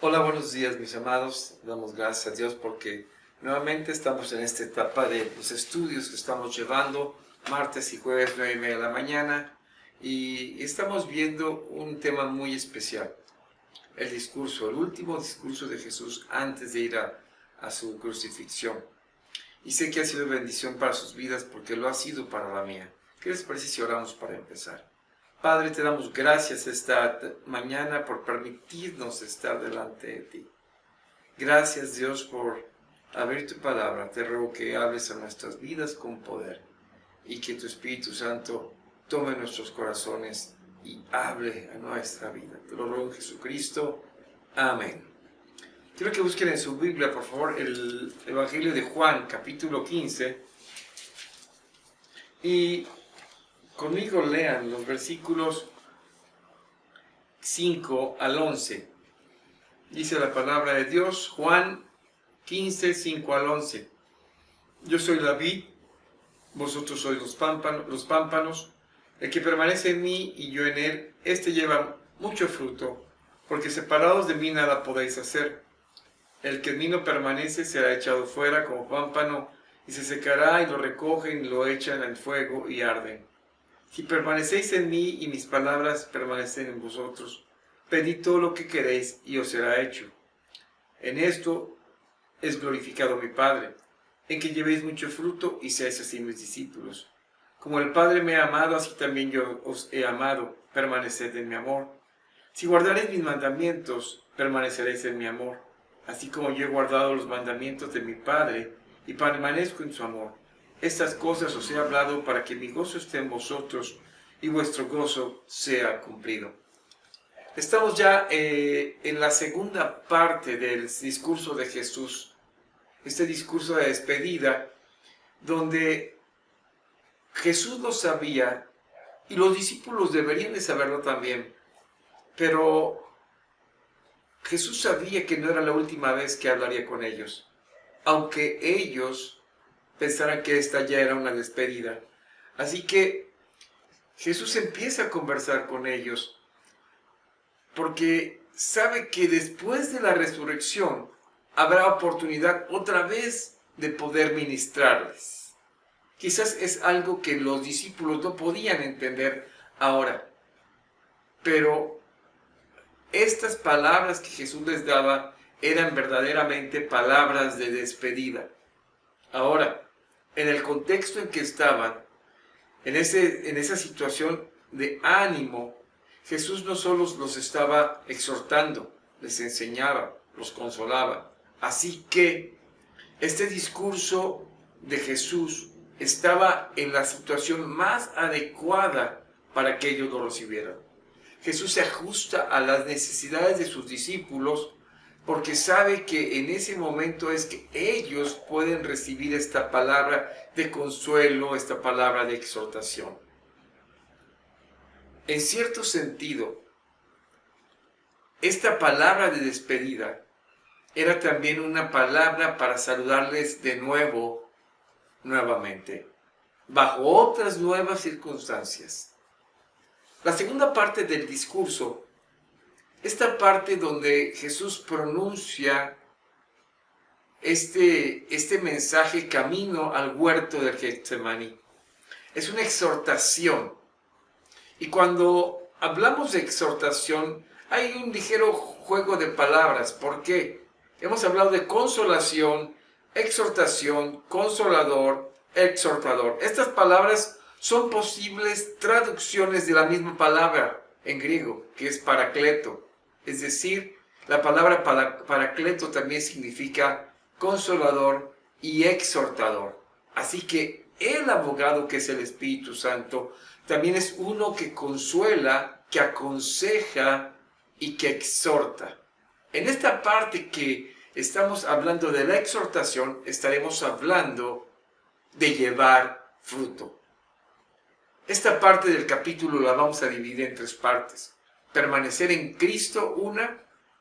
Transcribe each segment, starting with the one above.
Hola, buenos días mis amados. Damos gracias a Dios porque nuevamente estamos en esta etapa de los estudios que estamos llevando martes y jueves 9:30 de la mañana y estamos viendo un tema muy especial, el discurso, el último discurso de Jesús antes de ir a su crucifixión. Y sé que ha sido bendición para sus vidas porque lo ha sido para la mía. ¿Qué les parece si oramos para empezar? Padre, te damos gracias esta mañana por permitirnos estar delante de ti. Gracias, Dios, por abrir tu palabra. Te ruego que hables a nuestras vidas con poder y que tu Espíritu Santo tome nuestros corazones y hable a nuestra vida. Te lo ruego en Jesucristo. Amén. Quiero que busquen en su Biblia, por favor, el Evangelio de Juan, capítulo 15, y conmigo lean los versículos 5 al 11. Dice la palabra de Dios, Juan 15, 5 al 11. Yo soy la vid, vosotros sois los pámpanos. El que permanece en mí y yo en él, éste lleva mucho fruto, porque separados de mí nada podéis hacer. El que en mí no permanece será echado fuera como pámpano, y se secará, y lo recogen y lo echan al fuego y arden. Si permanecéis en mí y mis palabras permanecen en vosotros, pedid todo lo que queréis y os será hecho. En esto es glorificado mi Padre, en que llevéis mucho fruto y seáis así mis discípulos. Como el Padre me ha amado, así también yo os he amado, permaneced en mi amor. Si guardaréis mis mandamientos, permaneceréis en mi amor, así como yo he guardado los mandamientos de mi Padre y permanezco en su amor. Estas cosas os he hablado para que mi gozo esté en vosotros y vuestro gozo sea cumplido. Estamos ya en la segunda parte del discurso de Jesús, este discurso de despedida, donde Jesús lo sabía y los discípulos deberían de saberlo también, pero Jesús sabía que no era la última vez que hablaría con ellos, aunque ellos pensaran que esta ya era una despedida. Así que Jesús empieza a conversar con ellos porque sabe que después de la resurrección habrá oportunidad otra vez de poder ministrarles. Quizás es algo que los discípulos no podían entender ahora, pero estas palabras que Jesús les daba eran verdaderamente palabras de despedida. Ahora, en el contexto en que estaban, en esa situación de ánimo, Jesús no solo los estaba exhortando, les enseñaba, los consolaba. Así que este discurso de Jesús estaba en la situación más adecuada para que ellos lo recibieran. Jesús se ajusta a las necesidades de sus discípulos porque sabe que en ese momento es que ellos pueden recibir esta palabra de consuelo, esta palabra de exhortación. En cierto sentido, esta palabra de despedida era también una palabra para saludarles de nuevo, nuevamente, bajo otras nuevas circunstancias. La segunda parte del discurso, esta parte donde Jesús pronuncia este mensaje camino al huerto del Getsemaní, es una exhortación. Y cuando hablamos de exhortación, hay un ligero juego de palabras. ¿Por qué? Hemos hablado de consolación, exhortación, consolador, exhortador. Estas palabras son posibles traducciones de la misma palabra en griego, que es paracleto. Es decir, la palabra paracleto también significa consolador y exhortador. Así que el abogado, que es el Espíritu Santo, también es uno que consuela, que aconseja y que exhorta. En esta parte que estamos hablando de la exhortación, estaremos hablando de llevar fruto. Esta parte del capítulo la vamos a dividir en tres partes. Permanecer en Cristo, 1.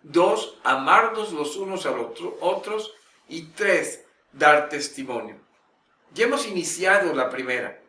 2, amarnos los unos a los otros. Y 3, dar testimonio. Ya hemos iniciado la primera.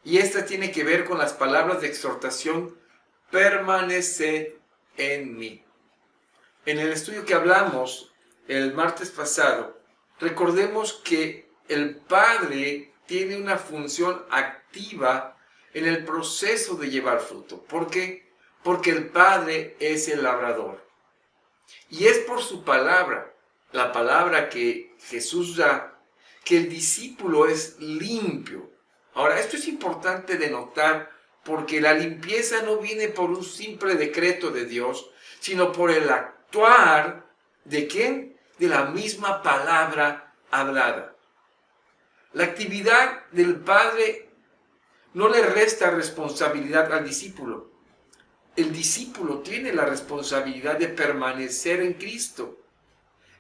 Y esta tiene que ver con las palabras de exhortación, permaneced en mí. En el estudio que hablamos el martes pasado, recordemos que el Padre tiene una función activa en el proceso de llevar fruto. ¿Por qué? Porque el Padre es el labrador. Y es por su palabra, la palabra que Jesús da, que el discípulo es limpio. Ahora, esto es importante de notar porque la limpieza no viene por un simple decreto de Dios, sino por el actuar de ¿quién? De la misma palabra hablada. La actividad del Padre no le resta responsabilidad al discípulo. El discípulo tiene la responsabilidad de permanecer en Cristo.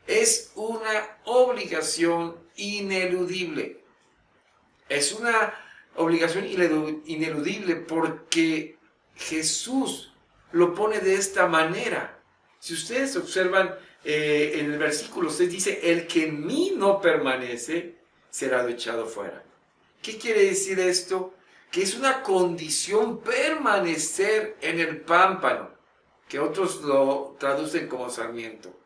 Es una obligación ineludible. Es una obligación ineludible porque Jesús lo pone de esta manera. Si ustedes observan en el versículo 6 dice, el que en mí no permanece será echado fuera. ¿Qué quiere decir esto? Que es una condición permanecer en el pámpano, que otros lo traducen como sarmiento.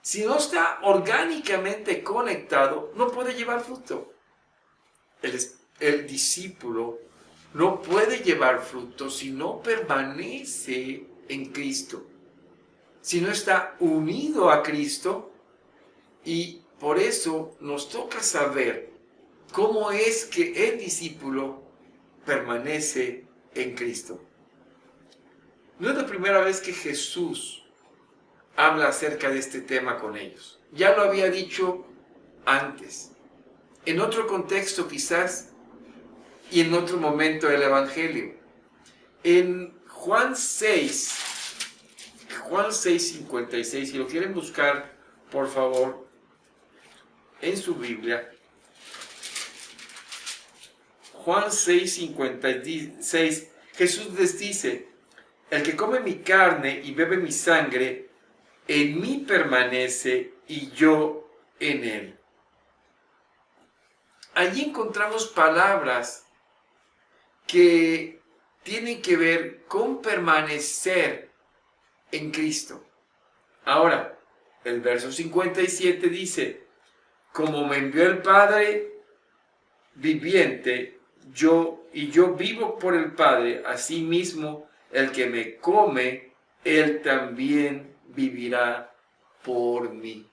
Si no está orgánicamente conectado, no puede llevar fruto. El discípulo no puede llevar fruto si no permanece en Cristo, si no está unido a Cristo, y por eso nos toca saber cómo es que el discípulo permanece en Cristo. No es la primera vez que Jesús habla acerca de este tema con ellos. Ya lo había dicho antes, en otro contexto quizás, y en otro momento del Evangelio. En Juan 6:56, si lo quieren buscar, por favor, en su Biblia. Juan 6:56, Jesús les dice, el que come mi carne y bebe mi sangre, en mí permanece y yo en él. Allí encontramos palabras que tienen que ver con permanecer en Cristo. Ahora, el verso 57 dice, como me envió el Padre viviente, yo vivo por el Padre, asimismo el que me come, él también vivirá por mí.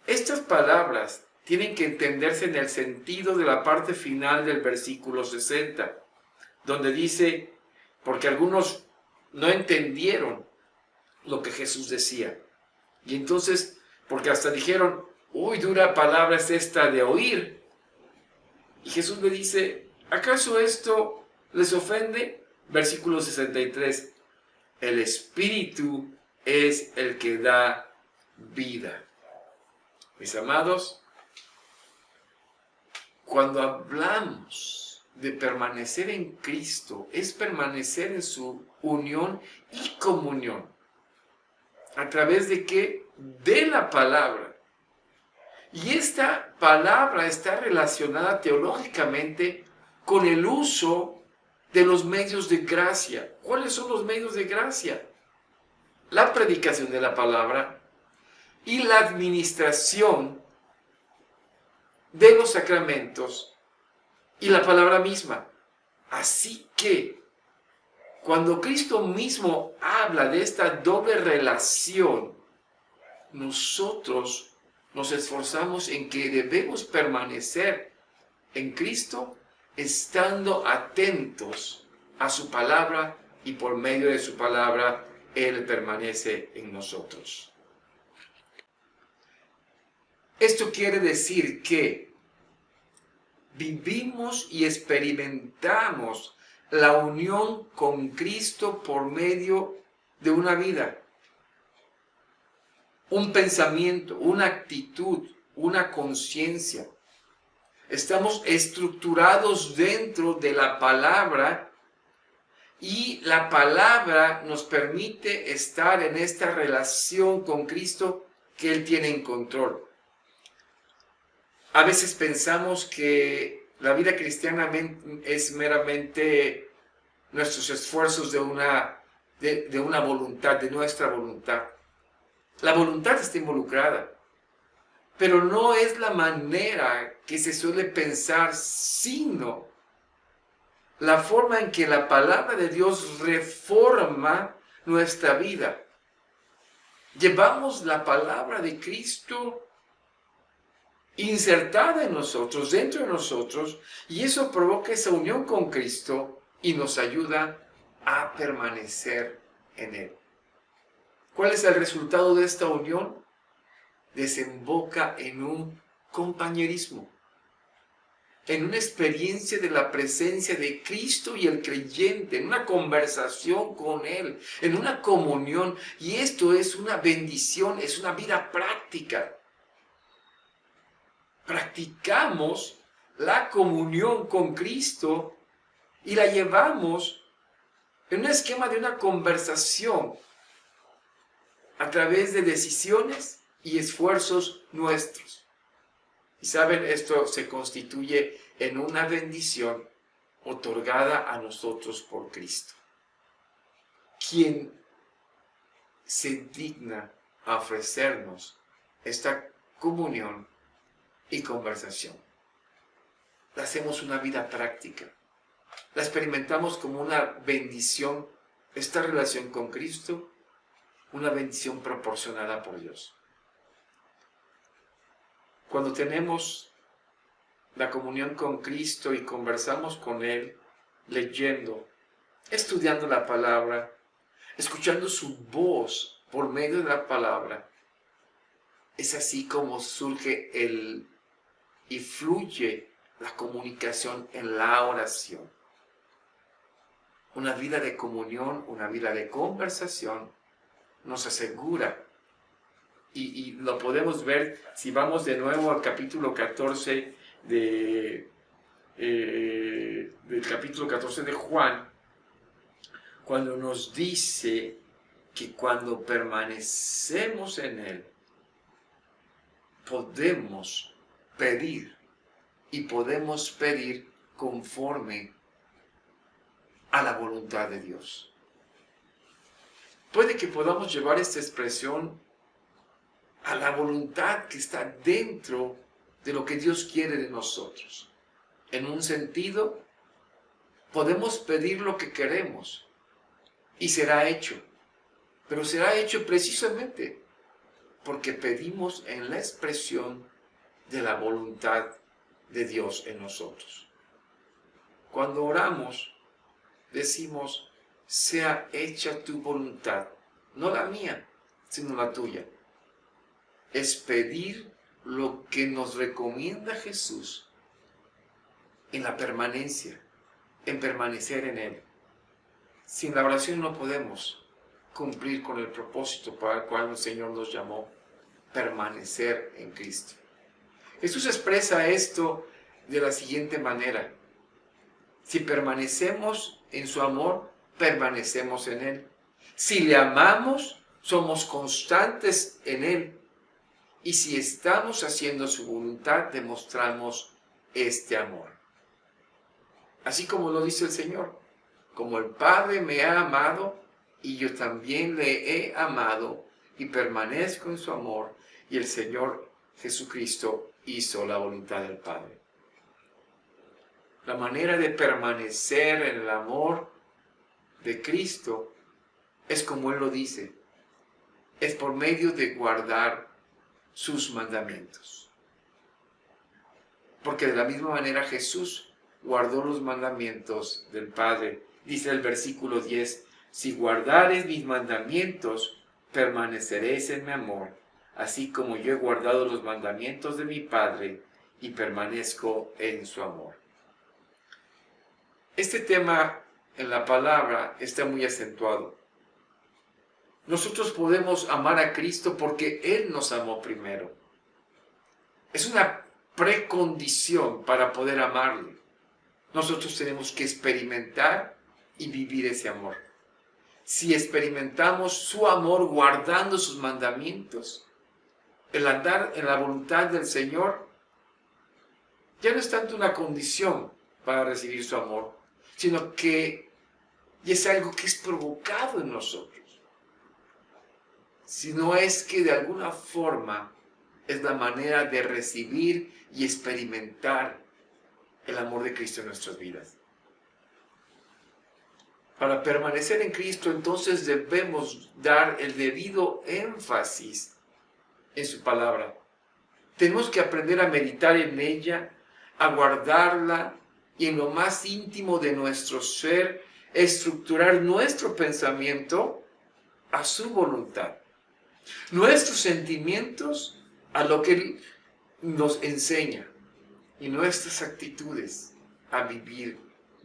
Estas palabras tienen que entenderse en el sentido de la parte final del versículo 60, donde dice, porque algunos no entendieron lo que Jesús decía. Y entonces, porque hasta dijeron, uy, dura palabra es esta de oír. Y Jesús le dice, ¿acaso esto les ofende? Versículo 63, el Espíritu es el que da vida. Mis amados, cuando hablamos de permanecer en Cristo, es permanecer en su unión y comunión. ¿A través de qué? De la palabra. Y esta palabra está relacionada teológicamente con el uso de los medios de gracia. ¿Cuáles son los medios de gracia? La predicación de la palabra y la administración de los sacramentos y la palabra misma. Así que, cuando Cristo mismo habla de esta doble relación, nosotros nos esforzamos en que debemos permanecer en Cristo, estando atentos a su palabra, y por medio de su palabra, Él permanece en nosotros. Esto quiere decir que vivimos y experimentamos la unión con Cristo por medio de una vida, un pensamiento, una actitud, una conciencia. Estamos estructurados dentro de la palabra y la palabra nos permite estar en esta relación con Cristo que Él tiene en control. A veces pensamos que la vida cristiana es meramente nuestros esfuerzos de una de una voluntad, de nuestra voluntad. La voluntad está involucrada, pero no es la manera que se suele pensar, sino la forma en que la palabra de Dios reforma nuestra vida. Llevamos la palabra de Cristo insertada en nosotros, dentro de nosotros, y eso provoca esa unión con Cristo y nos ayuda a permanecer en Él. ¿Cuál es el resultado de esta unión? Desemboca en un compañerismo, en una experiencia de la presencia de Cristo y el creyente, en una conversación con Él, en una comunión. Y esto es una bendición, es una vida práctica. Practicamos la comunión con Cristo y la llevamos en un esquema de una conversación a través de decisiones y esfuerzos nuestros. Y saben, esto se constituye en una bendición otorgada a nosotros por Cristo, quien se digna a ofrecernos esta comunión y conversación. La hacemos una vida práctica, la experimentamos como una bendición, esta relación con Cristo, una bendición proporcionada por Dios. Cuando tenemos la comunión con Cristo y conversamos con Él, leyendo, estudiando la palabra, escuchando su voz por medio de la palabra, es así como surge y fluye la comunicación en la oración. Una vida de comunión, una vida de conversación nos asegura, y lo podemos ver si vamos de nuevo al capítulo 14 del capítulo 14 de Juan, cuando nos dice que cuando permanecemos en Él, podemos pedir, y podemos pedir conforme a la voluntad de Dios. Puede que podamos llevar esta expresión a la voluntad que está dentro de lo que Dios quiere de nosotros. En un sentido, podemos pedir lo que queremos y será hecho, pero será hecho precisamente porque pedimos en la expresión de la voluntad de Dios en nosotros. Cuando oramos, decimos, sea hecha tu voluntad, no la mía, sino la tuya. Es pedir lo que nos recomienda Jesús en la permanencia, en permanecer en Él. Sin la oración no podemos cumplir con el propósito para el cual el Señor nos llamó, permanecer en Cristo. Jesús expresa esto de la siguiente manera: si permanecemos en su amor, permanecemos en Él. Si le amamos, somos constantes en Él. Y si estamos haciendo su voluntad, demostramos este amor. Así como lo dice el Señor, como el Padre me ha amado, y yo también le he amado, y permanezco en su amor, y el Señor Jesucristo hizo la voluntad del Padre. La manera de permanecer en el amor de Cristo es como Él lo dice, es por medio de guardar sus mandamientos. Porque de la misma manera Jesús guardó los mandamientos del Padre. Dice el versículo 10, si guardareis mis mandamientos, permaneceréis en mi amor, así como yo he guardado los mandamientos de mi Padre y permanezco en su amor. Este tema en la palabra está muy acentuado. Nosotros podemos amar a Cristo porque Él nos amó primero. Es una precondición para poder amarle. Nosotros tenemos que experimentar y vivir ese amor. Si experimentamos su amor guardando sus mandamientos, el andar en la voluntad del Señor, ya no es tanto una condición para recibir su amor, sino que y es algo que es provocado en nosotros, sino es que de alguna forma es la manera de recibir y experimentar el amor de Cristo en nuestras vidas. Para permanecer en Cristo, entonces debemos dar el debido énfasis en su palabra. Tenemos que aprender a meditar en ella, a guardarla y en lo más íntimo de nuestro ser, estructurar nuestro pensamiento a su voluntad. Nuestros sentimientos a lo que Él nos enseña y nuestras actitudes a vivir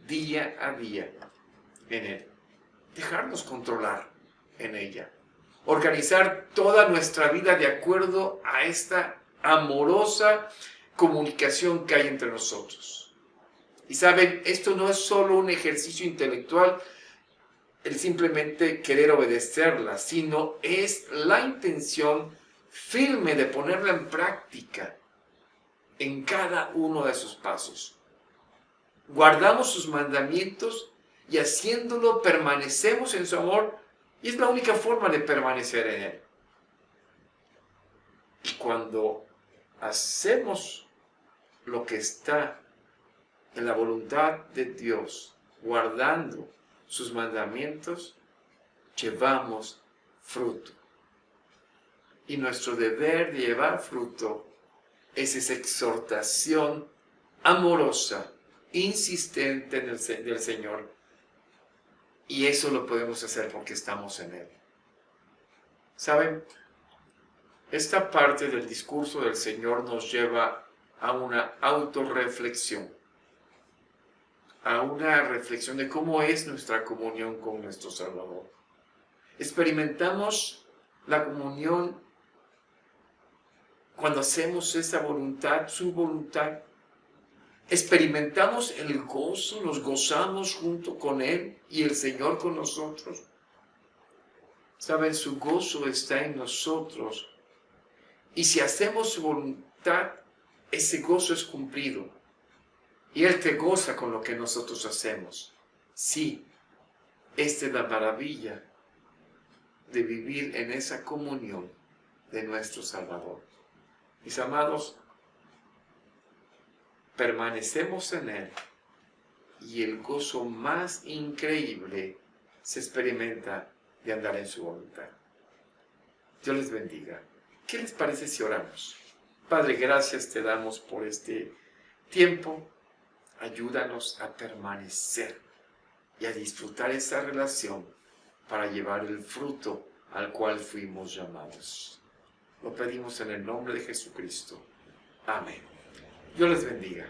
día a día en Él. Dejarnos controlar en ella. Organizar toda nuestra vida de acuerdo a esta amorosa comunicación que hay entre nosotros. Y saben, esto no es solo un ejercicio intelectual, el simplemente querer obedecerla, sino es la intención firme de ponerla en práctica en cada uno de sus pasos. Guardamos sus mandamientos y haciéndolo permanecemos en su amor, y es la única forma de permanecer en Él. Y cuando hacemos lo que está en la voluntad de Dios, guardando sus mandamientos, llevamos fruto. Y nuestro deber de llevar fruto es esa exhortación amorosa, insistente del Señor. Y eso lo podemos hacer porque estamos en Él. ¿Saben? Esta parte del discurso del Señor nos lleva a una autorreflexión, a una reflexión de cómo es nuestra comunión con nuestro Salvador. Experimentamos la comunión cuando hacemos esa voluntad, su voluntad. Experimentamos el gozo, nos gozamos junto con Él y el Señor con nosotros. Saben, su gozo está en nosotros. Y si hacemos su voluntad, ese gozo es cumplido. Y Él te goza con lo que nosotros hacemos. Sí, esta es la maravilla de vivir en esa comunión de nuestro Salvador. Mis amados, permanecemos en Él y el gozo más increíble se experimenta de andar en su voluntad. Dios les bendiga. ¿Qué les parece si oramos? Padre, gracias te damos por este tiempo. Ayúdanos a permanecer y a disfrutar esa relación para llevar el fruto al cual fuimos llamados. Lo pedimos en el nombre de Jesucristo. Amén. Dios les bendiga.